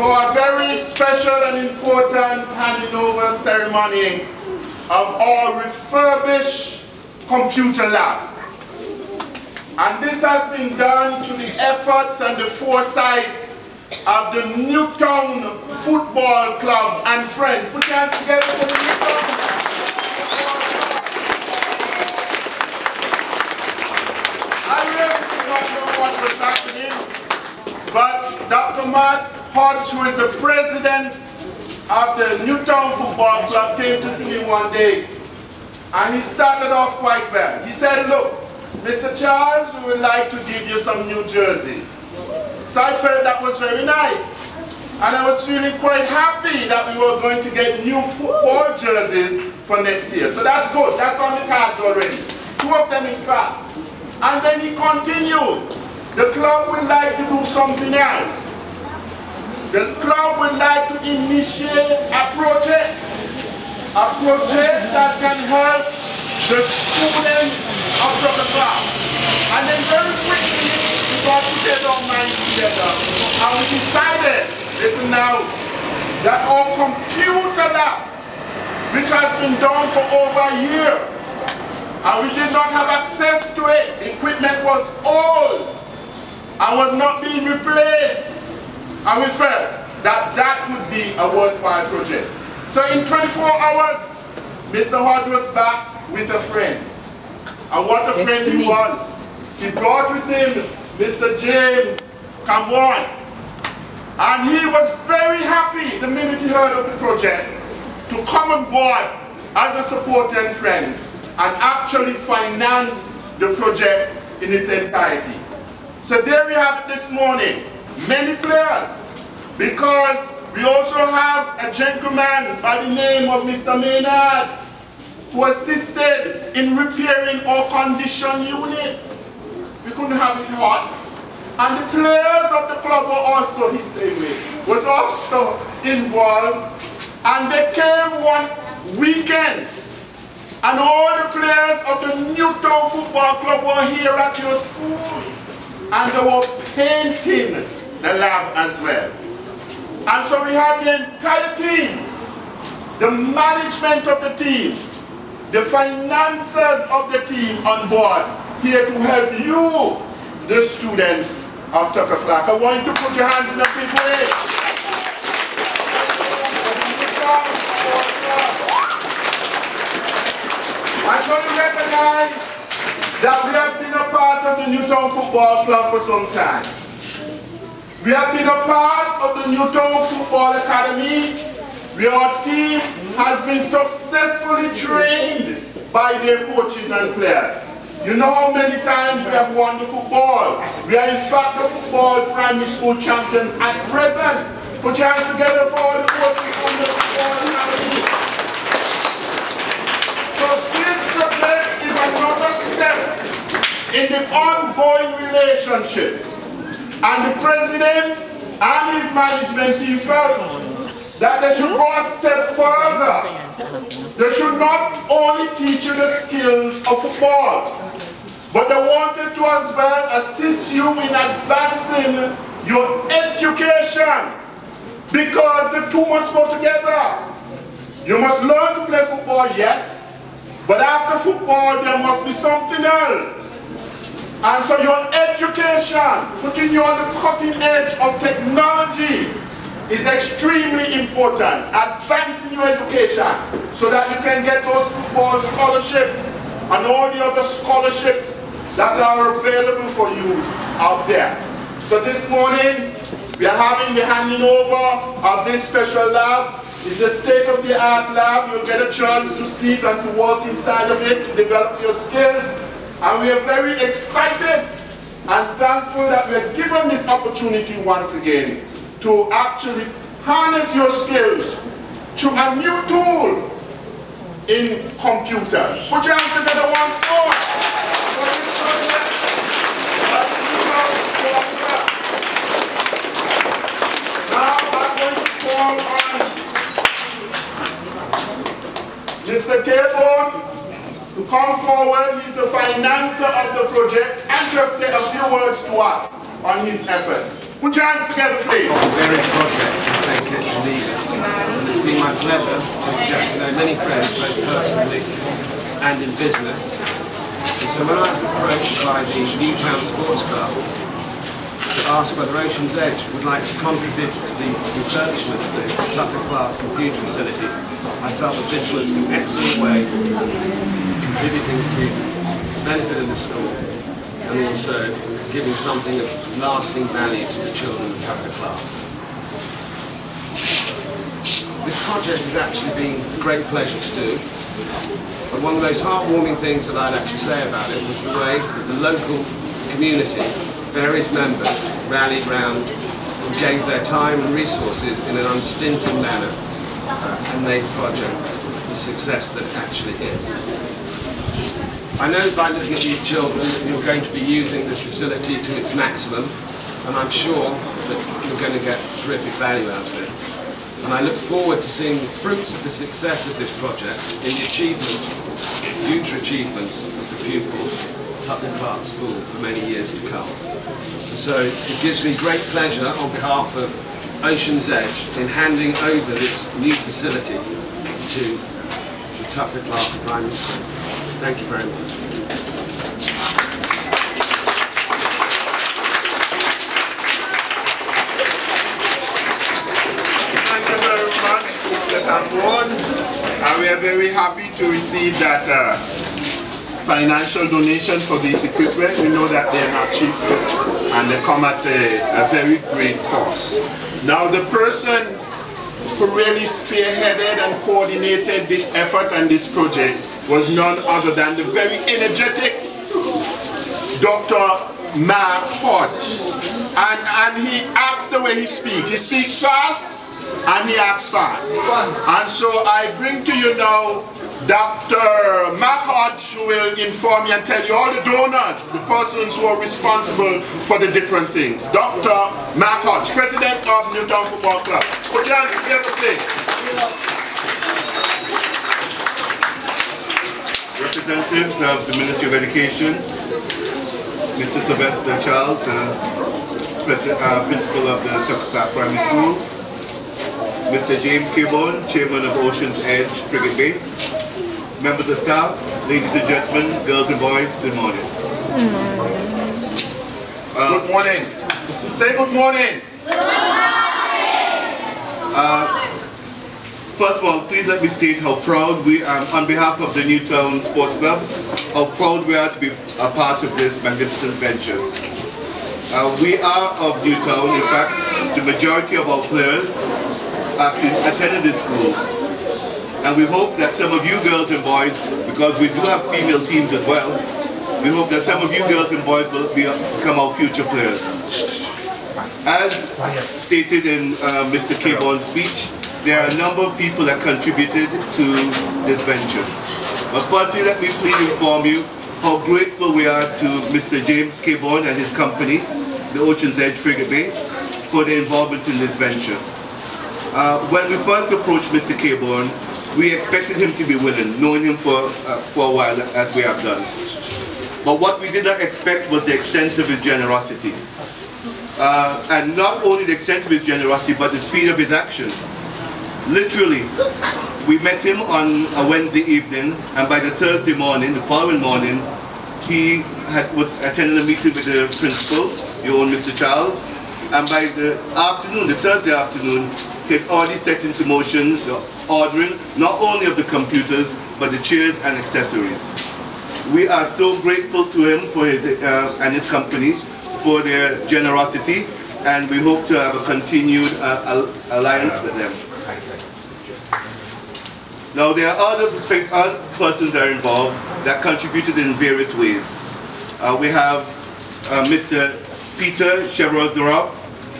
for a very special and important handing over ceremony of our refurbished computer lab. And this has been done through the efforts and the foresight of the Newtown Football Club and friends. Put your hands together for the Newtown. I really do not know what was happening, but Dr. Matt Hodge, who is the president of the Newtown Football Club, came to see me one day, and he started off quite well. He said, look, Mr. Charles, we would like to give you some new jerseys. So I felt that was very nice. And I was feeling quite happy that we were going to get new football jerseys for next year. So that's good. That's on the cards already. 2 of them in fact. And then he continued. The club would like to do something else. The club would like to initiate a project that can help the students of Clarke. And then very quickly, we got together our minds together, and we decided, listen now, that our computer lab, which has been done for over a year, and we did not have access to it, the equipment was old, and was not being replaced, and we felt that that would be a worthwhile project. So in 24 hours, Mr. Hodge was back with a friend. And what a friend he was. He brought with him Mr. James Cambon. And he was very happy the minute he heard of the project to come on board as a supporter and friend and actually finance the project in its entirety. So there we have it this morning. Many players, because we also have a gentleman by the name of Mr. Maynard, who assisted in repairing our condition unit. We couldn't have it hot. And the players of the club were also, he said, was also involved. And they came one weekend. And all the players of the Newtown Football Club were here at your school. And they were painting the lab as well. And so we had the entire team, the management of the team, the financiers of the team on board, here to help you, the students of Clarke. I want you to put your hands in a big way. I'm going to recognize that we have been a part of the Newtown Football Club for some time. We have been a part of the Newtown Football Academy, where our team has been successfully trained by their coaches and players. You know how many times we have won the football. We are in fact the football primary school champions at present. Put your hands together for all the coaches from the football academy. So this project is another step in the ongoing relationship. And the president and his management team felt that they should go a step further. They should not only teach you the skills of football, but they wanted to as well assist you in advancing your education, because the two must go together. You must learn to play football, yes, but after football there must be something else. And so your education, putting you on the cutting edge of technology, is extremely important. Advancing your education so that you can get those football scholarships and all the other scholarships that are available for you out there. So this morning we are having the handing over of this special lab. It's a state-of-the-art lab. You'll get a chance to see it and to work inside of it to develop your skills. And we are very excited and thankful that we are given this opportunity once again to actually harness your skills to a new tool in computers. Put your hands together once more. Now I'm going to call on Mr. Cable to come forward. He's the financer of the project and just say a few words to us on his efforts. Put your hands together, please. Very project to St. Kitts and Nevis. And it's been my pleasure to get to know many friends, both personally and in business. And so when I was approached by the Newtown Sports Club to ask whether Ocean's Edge would like to contribute to the refurbishment of the Clarke computer facility, I felt that this was an excellent way of contributing to the benefit of the school and also giving something of lasting value to the children of Clarke. This project has actually been a great pleasure to do, but one of those heartwarming things that I'd actually say about it was the way that the local community, various members, rallied round and gave their time and resources in an unstinted manner and made the project the success that it actually is. I know by looking at these children that you're going to be using this facility to its maximum, and I'm sure that you're going to get terrific value out of it. And I look forward to seeing the fruits of the success of this project in the achievements, future achievements of the pupils at Clarke School for many years to come. So it gives me great pleasure on behalf of Ocean's Edge in handing over this new facility to the Clarke Primary School. Thank you very much. Thank you very much, Mr. Tambon. And we are very happy to receive that financial donation for this equipment. We know that they are not cheap and they come at a very great cost. Now the person who really spearheaded and coordinated this effort and this project was none other than the very energetic Dr. Mark Hodge. And he acts the way he speaks. He speaks fast and he acts fast. And so I bring to you now Dr. Mark Hodge, who will inform you and tell you all the donors, the persons who are responsible for the different things. Dr. Mark Hodge, President of Newtown Football Club. Put your hands together, please. Representatives of the Ministry of Education, Mr. Sylvester Charles, Principal of the Clarke Primary School, Mr. James Caborn, Chairman of Ocean's Edge Frigate Bay, members of staff, ladies and gentlemen, girls and boys, good morning. Good morning. Say good morning. Good morning. First of all, please let me state how proud we are, on behalf of the Newtown Sports Club, how proud we are to be a part of this magnificent venture. We are of Newtown. In fact, the majority of our players actually attended this school. And we hope that some of you girls and boys, because we do have female teams as well, we hope that some of you girls and boys will become our future players. As stated in Mr. Caborn's speech, there are a number of people that contributed to this venture. But firstly, let me please inform you how grateful we are to Mr. James Caborn and his company, the Ocean's Edge Frigate Bay, for their involvement in this venture. When we first approached Mr. Caborn, we expected him to be willing, knowing him for a while, as we have done. But what we did not expect was the extent of his generosity. And not only the extent of his generosity, but the speed of his action. Literally, we met him on a Wednesday evening, and by the Thursday morning, the following morning, he was attending a meeting with the principal, your own Mr. Charles, and by the afternoon, the Thursday afternoon, he had already set into motion the ordering not only of the computers, but the chairs and accessories. We are so grateful to him for his and his company for their generosity, and we hope to have a continued alliance with them. Now, there are other persons that are involved that contributed in various ways. We have Mr. Peter Chevrozorov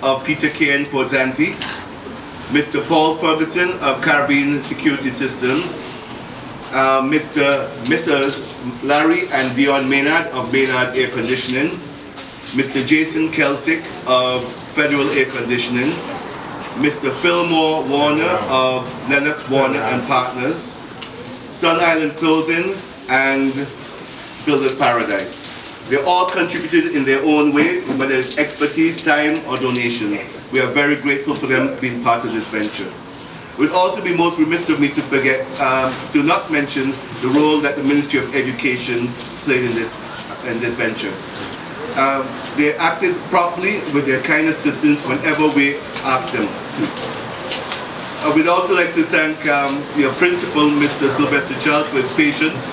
of Peter K.N. Porzanti, Mr. Paul Ferguson of Caribbean Security Systems, Mrs. Larry and Dion Maynard of Maynard Air Conditioning, Mr. Jason Kelsick of Federal Air Conditioning, Mr. Fillmore Warner of Lennox Warner and Partners, Sun Island Clothing, and Builders Paradise. They all contributed in their own way, whether it's expertise, time, or donation. We are very grateful for them being part of this venture. It would also be most remiss of me to forget, to not mention the role that the Ministry of Education played in this venture. They acted properly with their kind assistance whenever we asked them to. We'd also like to thank your principal, Mr. Sylvester Charles, for his patience.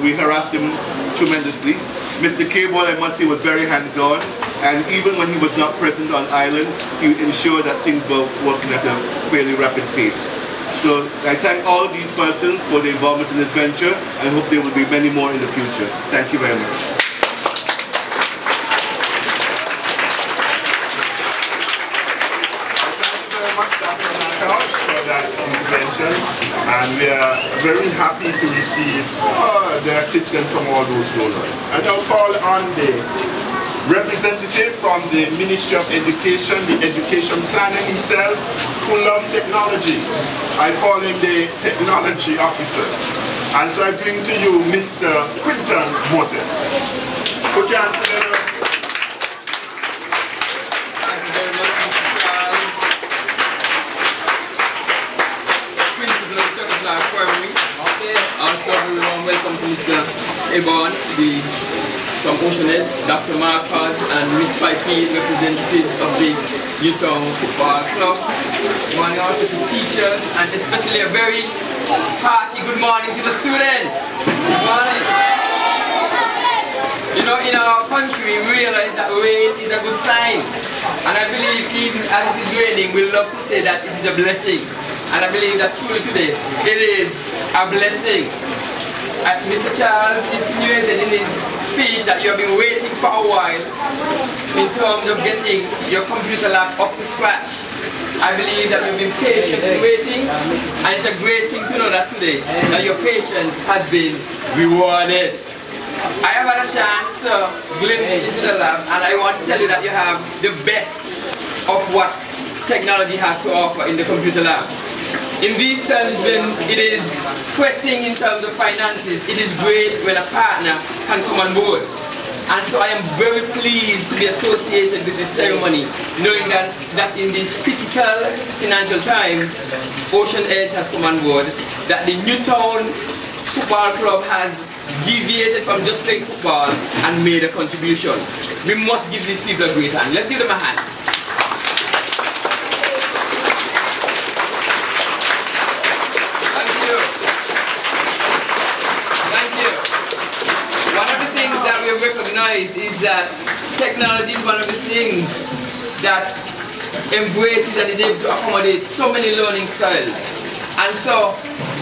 We harassed him tremendously. Mr. Cable, I must say, was very hands-on, and even when he was not present on island, he ensured that things were working at a fairly rapid pace. So I thank all of these persons for their involvement in this venture, and hope there will be many more in the future. Thank you very much. For that intervention, and we are very happy to receive the assistance from all those donors. And I'll call on the representative from the Ministry of Education, the education planner himself, who loves technology. I call him the technology officer. And so I bring to you Mr. Quinton Morton. Put your hands together. Also, we want to welcome to Mr. Ebon, from MOESKN, Dr. Marcos, and Miss Pipey, representatives of the Newtown Football Club. We want to also to teachers, and especially a very hearty good morning to the students. Good morning. You know, in our country, we realize that rain is a good sign. And I believe even as it is raining, we love to say that it is a blessing. And I believe that truly today, it is a blessing. Mr. Charles insinuated in his speech that you have been waiting for a while in terms of getting your computer lab up to scratch. I believe that you've been patiently waiting, and it's a great thing to know that today, that your patience has been rewarded. I have had a chance to glimpse into the lab, and I want to tell you that you have the best of what technology has to offer in the computer lab. In these terms, when it is pressing in terms of finances, it is great when a partner can come on board. And so I am very pleased to be associated with this ceremony, knowing that in these critical financial times, Ocean Edge has come on board, that the Newtown Football Club has deviated from just playing football and made a contribution. We must give these people a great hand. Let's give them a hand. Recognize is that technology is one of the things that embraces and is able to accommodate so many learning styles. And so,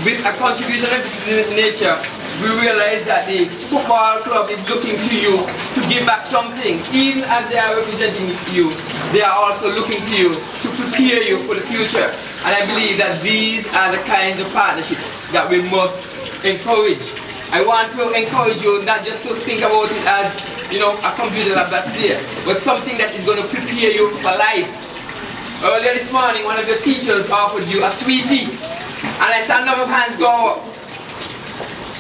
with a contribution of this nature, we realize that the football club is looking to you to give back something. Even as they are representing you, they are also looking to you to prepare you for the future. And I believe that these are the kinds of partnerships that we must encourage. I want to encourage you not just to think about it as, you know, a computer lab that's there, but something that is going to prepare you for life. Earlier this morning, one of your teachers offered you a sweetie, and I saw a number of hands go up.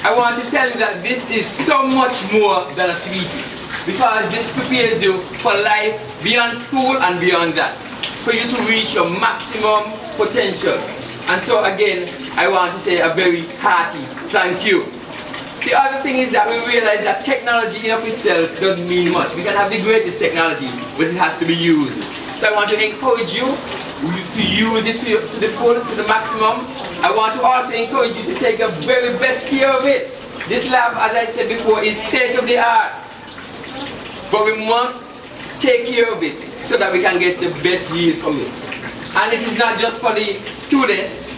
I want to tell you that this is so much more than a sweetie, because this prepares you for life beyond school and beyond that, for you to reach your maximum potential. And so again, I want to say a very hearty thank you. The other thing is that we realize that technology in of itself doesn't mean much. We can have the greatest technology, but it has to be used. So I want to encourage you to use it to the full, to the maximum. I want to also encourage you to take the very best care of it. This lab, as I said before, is state of the art. But we must take care of it so that we can get the best yield from it. And it is not just for the students,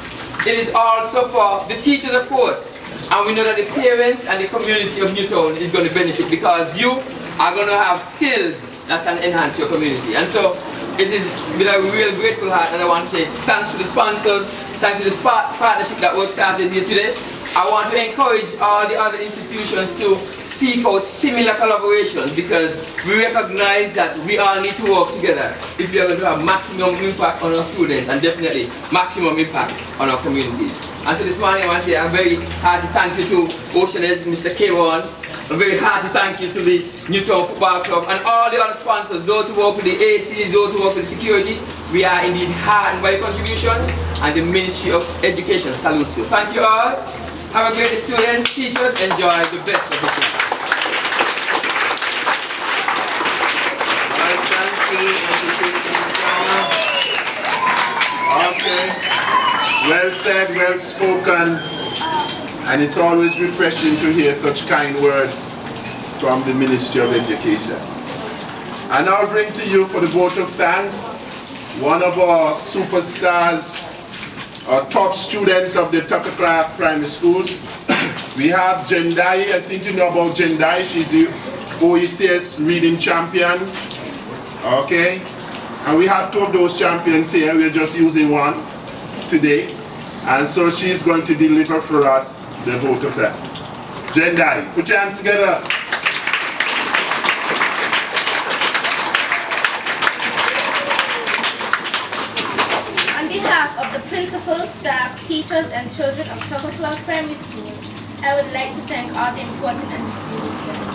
it is also for the teachers, of course. And we know that the parents and the community of Newtown is going to benefit, because you are going to have skills that can enhance your community. And so it is with a real grateful heart that I want to say thanks to the sponsors, thanks to this partnership that was started here today. I want to encourage all the other institutions to seek out similar collaborations, because we recognize that we all need to work together if we are going to have maximum impact on our students and definitely maximum impact on our communities. And so this morning I want to say a very hearty thank you to Ocean Edge, Mr. K1, A very hearty thank you to the Newtown Football Club and all the other sponsors, those who work with the ACs, those who work with security. We are indeed heartened by your contribution, and the Ministry of Education salutes you. Thank you all. Have a great day, students, teachers. Enjoy the best of the day. Okay. Well said, well spoken. And it's always refreshing to hear such kind words from the Ministry of Education. And I'll bring to you for the vote of thanks one of our superstars, our top students of the Clarke Primary School. We have Jendai. I think you know about Jendai. She's the OECS reading champion. Okay. And we have two of those champions here. We're just using one today. And so she's going to deliver for us the vote of thanks. Jendai, put your hands together. On behalf of the principal, staff, teachers, and children of Clarke Primary School, I would like to thank all the important and distinguished guests.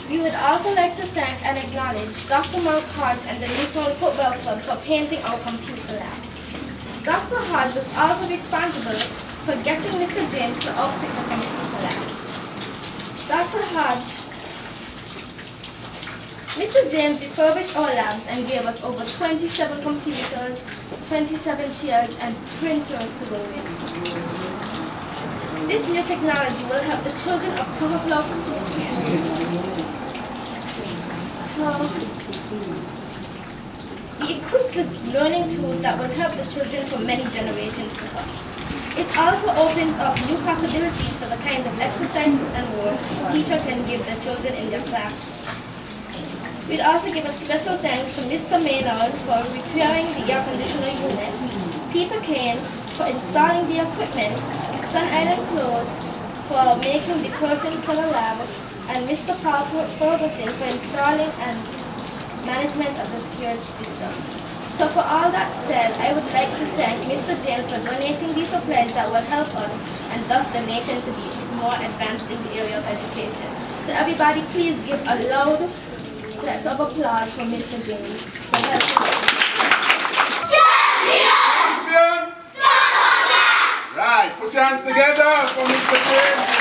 We would also like to thank and acknowledge Dr. Mark Hodge and the Newtown Football Club for painting our computer lab. Dr. Hodge was also responsible for getting Mr. James to outfit the computer lab. Dr. Hodge, Mr. James refurbished our labs and gave us over 27 computers, 27 chairs, and printers to go with. This new technology will help the children of Clarke be equipped with learning tools that will help the children for many generations to come. It also opens up new possibilities for the kinds of exercises and work the teacher can give the children in their classroom. We'd also give a special thanks to Mr. Maynard for repairing the air conditioner unit, Peter Kane for installing the equipment, Sun Island Clothes for making the curtains for the lab, and Mr. Paul Ferguson for installing and management of the security system. So for all that said, I would like to thank Mr. James for donating these supplies that will help us and thus the nation to be more advanced in the area of education. So everybody please give a loud set of applause for Mr. James for helping us. Champion! Right, put your hands together for Mr. James.